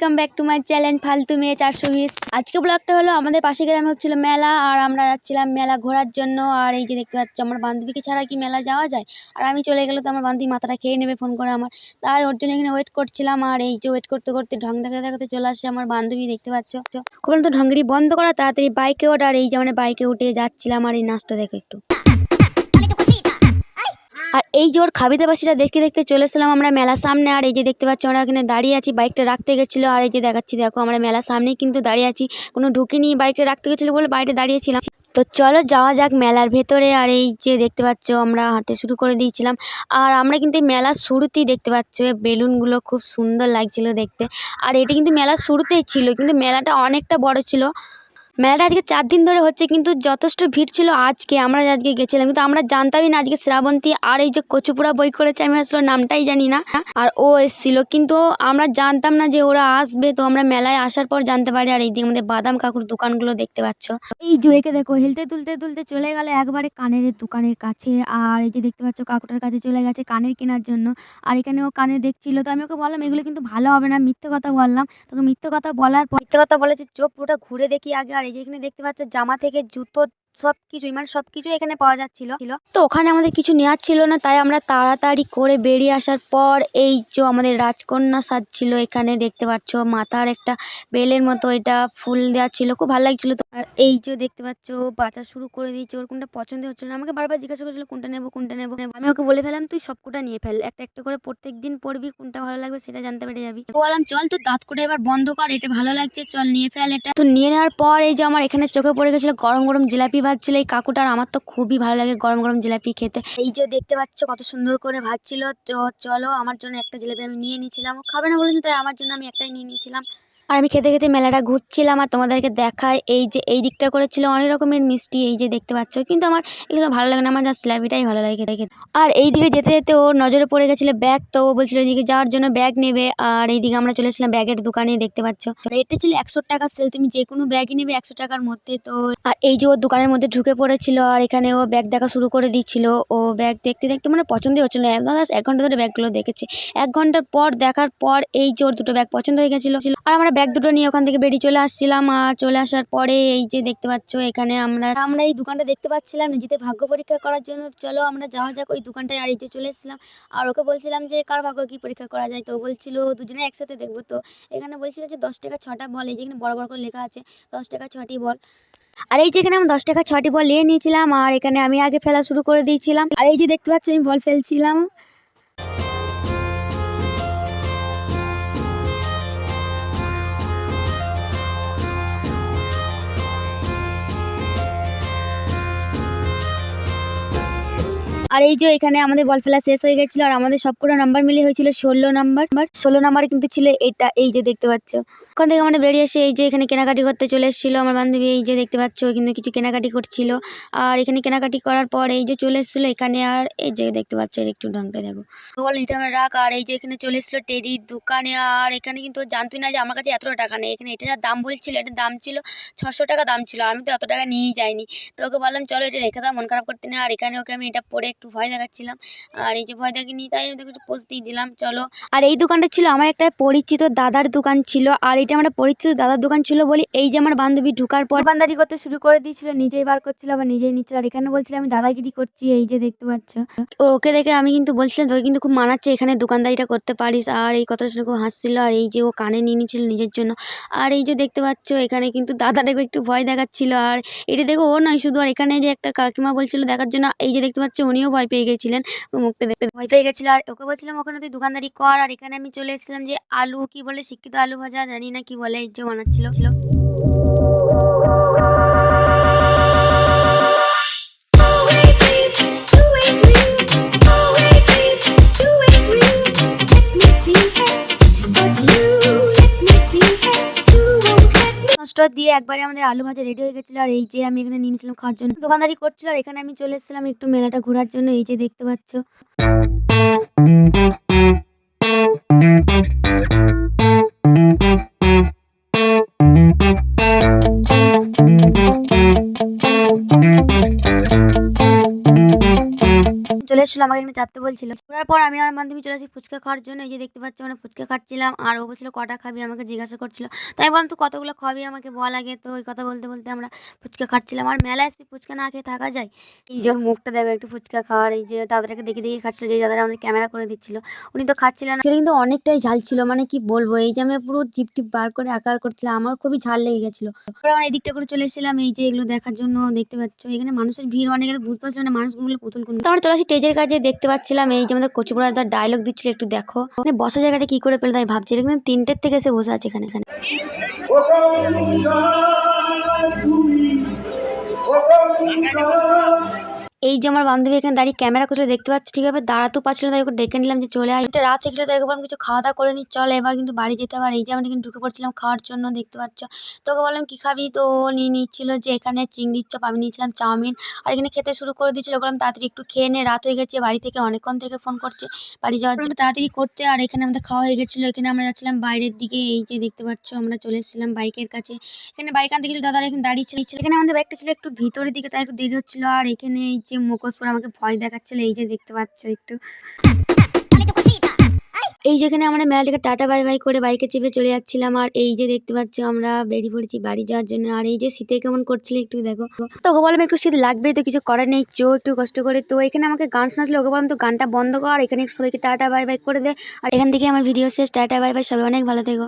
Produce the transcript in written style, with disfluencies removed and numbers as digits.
Welcome back to my channel ফালতু মেয়ে 420। আজকে ব্লগটা হলো আমাদের পাশে গ্রামে হচ্ছিল মেলা, আর আমরা যাচ্ছিলাম মেলা ঘোরার জন্য। আর এই যে দেখতে পাচ্ছ আমার বান্ধবীকে ছাড়া কি মেলা যাওয়া যায়? আর আমি চলে গেলে তো আমার বান্ধবী মাথাটা খেয়ে নেবে ফোন করে আমার, তাই ওর জন্য এখানে ওয়েট করছিলাম। আর এই যে ওয়েট করতে করতে ঢং দেখাতে দেখাতে চলে আসছে আমার বান্ধবী, দেখতে পাচ্ছ। খুবই তো ঢঙ্গিরি বন্ধ করা, তাড়াতাড়ি বাইকে ওঠ। আর এই যে মানে বাইকে উঠে যাচ্ছিলাম। আর এই নাচটা দেখো একটু। আর এই যে ওর খাবিতে বাসিটা দেখতে দেখতে চলে এসেছিলাম আমরা মেলার সামনে। আর এই যে দেখতে পাচ্ছি আমরা এখানে দাঁড়িয়ে আছি, বাইকটা রাখতে গেছিলো। আর এই যে দেখাচ্ছি দেখো আমরা মেলার সামনেই কিন্তু দাঁড়িয়ে আছি, কোনো ঢুকিনি, বাইকটা রাখতে গেছিলো বলে বাইরে দাঁড়িয়েছিলাম। তো চলো যাওয়া যাক মেলার ভেতরে। আর এই যে দেখতে পাচ্ছ আমরা হাঁটতে শুরু করে দিয়েছিলাম। আর আমরা কিন্তু এই মেলার শুরুতেই দেখতে পাচ্ছ বেলুনগুলো খুব সুন্দর লাগছিল দেখতে। আর এটি কিন্তু মেলার শুরুতেই ছিল, কিন্তু মেলাটা অনেকটা বড় ছিল। মেলাটা আজকে 4 দিন ধরে হচ্ছে, কিন্তু যথেষ্ট ভিড় ছিল আজকে। আমরা আজকে গেছিলাম কিন্তু আমরা জানতামই না আজকে শ্রাবন্তী আর এই যে কচুপুরা বই করেছে, আমি আসলে নামটাই জানি না। আর ও এসেছিল, কিন্তু আমরা জানতাম না যে ওরা আসবে। তো আমরা মেলায় আসার পর জানতে পারি। আর এই দিকে আমাদের বাদাম কাকুর দোকানগুলো দেখতে পাচ্ছ। এই জুয়েকে দেখো হেলতে তুলতে তুলতে চলে গেল একবারে কানের দোকানের কাছে। আর এই যে দেখতে পাচ্ছ কাকুটার কাছে চলে গেছে কানের কেনার জন্য। আর এখানে ও কানে দেখছিল, তো আমি ওকে বললাম এগুলো কিন্তু ভালো হবে না, মিথ্যে কথা বললাম। তোকে মিথ্যে কথা বলার পর মিথ্যে কথা বলেছে, চোখ পুরোটা ঘুরে দেখি আগে। আর এই যে এখানে দেখতে পাচ্ছ জামা থেকে জুতো সবকিছুই, মানে সবকিছু এখানে পাওয়া যাচ্ছিল। তো ওখানে আমাদের কিছু নেওয়ার ছিল না, তাই আমরা তাড়াতাড়ি করে বেরিয়ে আসার পর এই যে আমাদের রাজকন্যা সাজছিল এখানে দেখতে পাচ্ছ, মাথার একটা বেলের মতো এটা ফুল দেওয়া ছিল, খুব ভালো লাগছিল। তো আর এই যে দেখতে পাচ্ছ বাঁচা শুরু করে দিয়েছে, ওর কোনটা পছন্দ হচ্ছে না, আমাকে বারবার জিজ্ঞাসা করছিল কোনটা নেবো কোনটা নেবো। আমি ওকে বলে ফেলাম তুই সবকটা নিয়ে ফেল, একটা একটা করে প্রত্যেক দিন পড়বি, কোনটা ভালো লাগবে সেটা জানতে পেরে যাবি। বললাম চল তো দাঁত করে এবার বন্ধ কর, এটা ভালো লাগছে চল নিয়ে ফেল এটা। তো নিয়ে নেওয়ার পর এই যে আমার এখানে চোখে পড়ে গেছিল গরম গরম জিলাপি ভাজছিল এই কাকুটার। আমার তো খুবই ভালো লাগে গরম গরম জিলাপি খেতে। এই যে দেখতে পাচ্ছ কত সুন্দর করে ভাজছিল। চলো আমার জন্য একটা জিলাপি আমি নিয়ে নিয়েছিলাম, ও খাবে না বলেছিল, তাই আমার জন্য আমি একটাই নিয়ে নিয়েছিলাম। আর আমি খেতে খেতে মেলাটা ঘুরছিলাম আর তোমাদেরকে দেখায়। এই যে এই দিকটা করেছিল অনেক রকমের মিষ্টি, এই যে দেখতে পাচ্ছ, কিন্তু আমার এগুলো ভালো লাগে না, আমার জাস্ট জিলাপিটাই ভালো লাগে খেতে। আর এই দিকে যেতে যেতে ওর নজরে পড়ে গেছিল ব্যাগ, তো ও বলছিল এইদিকে যাওয়ার জন্য ব্যাগ নেবে। আর এইদিকে আমরা চলে এসেছিলাম ব্যাগের দোকানে, দেখতে পাচ্ছ এটা ছিল 100 টাকা সেল, তুমি যে কোনো ব্যাগই নেবে 100 টাকার মধ্যে। তো আর এই যে ওর দোকানের মধ্যে ঢুকে পড়েছিল, আর এখানে ও ব্যাগ দেখা শুরু করে দিচ্ছিল। ও ব্যাগ দেখতে দেখতে মানে পছন্দই হচ্ছিল না, 1 ঘন্টা ধরে ব্যাগগুলো দেখেছে। 1 ঘন্টার পর দেখার পর এই যে ওর দুটো ব্যাগ পছন্দ হয়ে গেছিল। আর আমরা ব্যাগ দুটো নিয়ে ওখান থেকে বেরিয়ে চলে আসছিলাম। আর চলে আসার পরে এই যে দেখতে পাচ্ছ এখানে আমরা এই দোকানটা দেখতে পাচ্ছিলাম নিজেদের ভাগ্য পরীক্ষা করার জন্য। চলো আমরা যাওয়া যাক ওই দোকানটায়। আর এই যে চলে এসেছিলাম, আর ওকে বলছিলাম যে কার ভাগ্য কি পরীক্ষা করা যায়, তো বলছিল দুজনে একসাথে দেখবো। তো এখানে বলছিল যে 10 টাকা 6টা বল, এই যে এখানে বড় বড় করে লেখা আছে 10 টাকা 6টি বল। আর এই যে এখানে আমি 10 টাকা 6টি বল নিয়ে নিয়েছিলাম। আর এখানে আমি আগে ফেলা শুরু করে দিয়েছিলাম। আর এই যে দেখতে পাচ্ছ আমি বল ফেলছিলাম। আর এই যে এখানে আমাদের বল ফেলা শেষ হয়ে গেছিল, আর আমাদের সবকটা নাম্বার মিলে হয়েছিল 16 নাম্বার। 16 নাম্বারে কিন্তু ছিল এটা, এই যে দেখতে পাচ্ছ। ওখান থেকে আমরা বেরিয়ে এসে এই যে এখানে কেনাকাটি করতে চলে এসেছিল আমার বান্ধবী, এই যে দেখতে পাচ্ছ কিন্তু কিছু কেনাকাটি করছিল। আর এখানে কেনাকাটি করার পর এই যে চলে এসেছিল এখানে। আর এই যে দেখতে পাচ্ছ একটু ঢংটা দেখো, বল নিতে আমরা রাখ। আর এই যে এখানে চলে এসেছিল টেডির দোকানে। আর এখানে কিন্তু জানতোই না যে আমার কাছে এতটা টাকা নেই। এখানে এটা যা দাম বলছিল, এটার দাম ছিল 600 টাকা দাম ছিল, আমি তো এত টাকা নিয়েই যাইনি। তো ওকে বললাম চলো এটা রেখে দাও, মন খারাপ করতে না। আর এখানে ওকে আমি এটা পরে একটু ভয় দেখাচ্ছিলাম। আর এই যে ভয় দেখিনি তাই আমি একটু পোজ দিয়ে দিলাম চলো। আর এই দোকানটা ছিল আমার একটা পরিচিত দাদার দোকান ছিল। আর এটা আমার পরিচিত দাদার দোকান ছিল বলি এই যে আমার বান্ধবী ঢুকার পর দোকানদারি করতে শুরু করে দিয়েছিল, নিজেই বার করছিল আবার নিজেই নিচ্ছিল। আর এখানে বলছিল আমি দাদাগিরি করছি, এই যে দেখতে পাচ্ছ। ওকে দেখে আমি কিন্তু বলছিলাম তোকে কিন্তু খুব মানাচ্ছে এখানে দোকানদারিটা করতে পারিস। আর এই কথাটা শুনে খুব হাসছিল। আর এই যে ও কানে নিয়ে নিচ্ছিল নিজের জন্য। আর এই যে দেখতে পাচ্ছ এখানে কিন্তু দাদাটাকে একটু ভয় দেখাচ্ছিল। আর এটা দেখো ও নয় শুধু, আর এখানে যে একটা কাকিমা বলছিল দেখার জন্য, এই যে দেখতে পাচ্ছ উনিও ভয় পেয়ে গেছিলেন, ওর মুখটা দেখতে ভয় পেয়ে গেছিল। আর ওকে বলছিলাম ওখানে তুই দোকানদারি কর। আর এখানে আমি চলে এসেছিলাম যে আলু কি বলে, শিক্ষিত আলু ভাজা জানি না কি বলে, এই যে বানাচ্ছিল। দিয়ে একবারে আমাদের আলু ভাজা রেডি হয়ে গেছিল। আর এই যে আমি এখানে নিয়ে নিয়েছিলাম খাওয়ার জন্য, দোকানদারি করছিল। আর এখানে আমি চলে এসেছিলাম একটু মেলাটা ঘোরার জন্য, এই যে দেখতে পাচ্ছ। চলে চলে এসেছিলো, আমাকে এখানে চাপতে বলছিল। ঘোরার পর আমি আমার বান্ধবী চলে আসি ফুচকা খাওয়ার জন্য। এই যে দেখতে পাচ্ছ আমরা ফুচকা খাচ্ছিলাম, আর ও বলছিল কটা খাবি, আমাকে জিজ্ঞাসা করছিল। তাই বললাম তো কতগুলো খাবি আমাকে বল আগে। তো ওই কথা বলতে বলতে আমরা ফুচকা খাচ্ছিলাম। আর মেলায় এসে ফুচকা না খেয়ে থাকা যায়? এই যে ওর মুখটা দেখো একটু ফুচকা খাওয়ার। এই যে দাদাটাকে দেখে দেখে খাচ্ছিল, যে দাদারা আমাদের ক্যামেরা করে দিচ্ছিল, উনি তো খাচ্ছিলেন না। সেটা কিন্তু অনেকটাই ঝাল ছিল, মানে কি বলবো, এই যে আমি পুরো জিপ টিপ বার করে আকার করছিলাম, আমার খুবই ঝাল লেগে গেছিলো। আমরা এই দিকটা করে চলে এসেছিলাম এই যে এগুলো দেখার জন্য। দেখতে পাচ্ছ এখানে মানুষের ভিড় অনেক, বুঝতে পারছি না মানুষগুলো পুতুল কোন। তো আমরা চলে আসি স্টেজের কাছে, দেখতে পাচ্ছিলাম এই যে আমাদের কচুপুরা তার ডায়লগ দিচ্ছিল, একটু দেখো মানে বসা জায়গাটা কি করে পেলে তাই ভাবছি। এটা কিন্তু 3টের থেকে এসে বসে আছে এখানে। এই যে আমার বান্ধবী এখানে দাঁড়িয়ে ক্যামেরা করছিল, দেখতে পাচ্ছি ঠিকভাবে দাঁড়াতেও পারছিল না, তাই ওকে ডেকে নিলাম যে চলে আয়। এটা রাত থেকে তাই বললাম কিছু খাওয়া দাওয়া করে নি, চল এবার কিন্তু বাড়ি যেতে হবে। আর এই যে আমরা কিন্তু ঢুকে পড়ছিলাম খাওয়ার জন্য, দেখতে পাচ্ছ। তোকে বললাম কি খাবি, তো ও নিয়ে নিচ্ছিল যে এখানে চিংড়ির চপ, আমি নিয়েছিলাম চাউমিন। আর এখানে খেতে শুরু করে দিয়েছিল, বললাম তাড়াতাড়ি একটু খেয়ে নে, রাত হয়ে গেছে, বাড়ি থেকে অনেকক্ষণ থেকে ফোন করছে বাড়ি যাওয়ার জন্য, তাড়াতাড়ি করতে। আর এখানে আমাদের খাওয়া হয়ে গেছিলো, এখানে আমরা যাচ্ছিলাম বাইরের দিকে। এই যে দেখতে পাচ্ছ আমরা চলে এসেছিলাম বাইকের কাছে। এখানে বাইক আনতে গেছিল, দাদারা এখানে দাঁড়িয়ে ছিল। এখানে আমাদের বাইকটা ছিল একটু ভিতরের দিকে, তাই একটু দেরি হচ্ছিল। আর এখানে এই যে মুখোশ পরে আমাকে ভয় দেখাচ্ছিল, এই যে দেখতে পাচ্ছ একটু। এই যেখানে আমরা মেলা থেকে টাটা বাই বাই করে বাইকে চেপে চলে যাচ্ছিলাম। আর এই যে দেখতে পাচ্ছ আমরা বেরিয়ে পড়েছি বাড়ি যাওয়ার জন্য। আর এই যে শীতে কেমন করছিল একটু দেখো। তো ওকে বললাম একটু শীত লাগবেই, তো কিছু করার নেই, চো একটু কষ্ট করে। তো এখানে আমাকে গান শোনাচ্ছিল, ওকে বললাম তো গানটা বন্ধ কর, এখানে সবাইকে টাটা বাই বাই করে দে। আর এখান থেকে আমার ভিডিও শেষ, টাটা বাই বাই, সবাই অনেক ভালো থেকো।